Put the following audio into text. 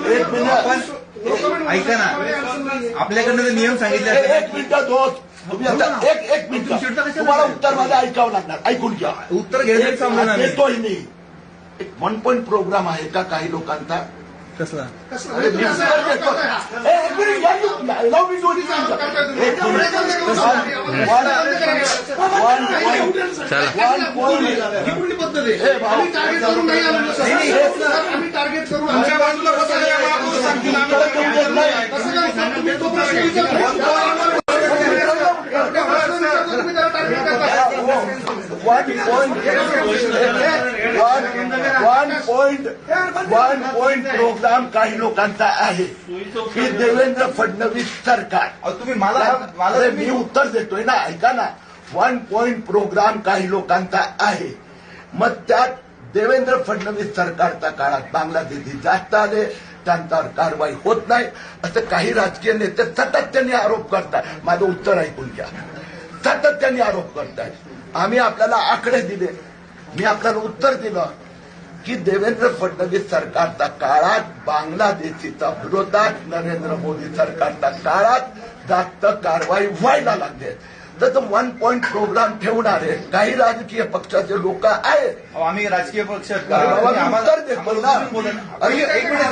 एक मिनिट ऐका ना, आपल्याकडनं नियम सांगितले. एक मिनिट दोस्त, तुम्ही आता एक मिनिट, तुम्हाला उत्तर माझं ऐकावं लागणार. ऐकून घ्या. उत्तर घ्यायचं समजा देतोय मी. एक 1 पॉइंट प्रोग्राम आहे का काही लोकांचा? कसला? अरे मी उत्तर देतो. एक मिनिट घ्या. Allow me to एक मिनिट. 1 पॉइंट ही कुठली पद्धत आहे? आम्ही टार्गेट करून नाही आलेलो सर. आम्ही टार्गेट करून आमच्या बाजूला कसं काय वागू सांगतील आम्ही कसं काय सांगतो मी तो प्रश्न विचारतो. वन पॉइंट प्रोग्राम काही लोकांचा आहे की देवेंद्र फडणवीस सरकार. तुम्ही मला मी उत्तर देतोय ना, ऐका ना. 1 पॉइंट प्रोग्राम काही लोकांचा आहे. मग त्यात देवेंद्र फडणवीस सरकारच्या काळात बांगलादेशी जास्त आले, त्यांच्यावर कारवाई होत नाही असं काही राजकीय नेते सातत्याने आरोप करतात. माझं उत्तर ऐकून घ्या. सातत्याने आरोप करतायत. आम्ही आपल्याला आकडे दिले. मी आपल्याला उत्तर दिलं की देवेंद्र फडणवीस सरकारच्या काळात बांगलादेशीच्या विरोधात नरेंद्र मोदी सरकारच्या काळात जास्त कारवाई व्हायला लागते. तसं 1 पॉइंट प्रोग्राम ठेवणारे काही राजकीय पक्षाचे लोक आहेत. आम्ही राजकीय पक्ष उत्तर देतो ना. एक मिनिट.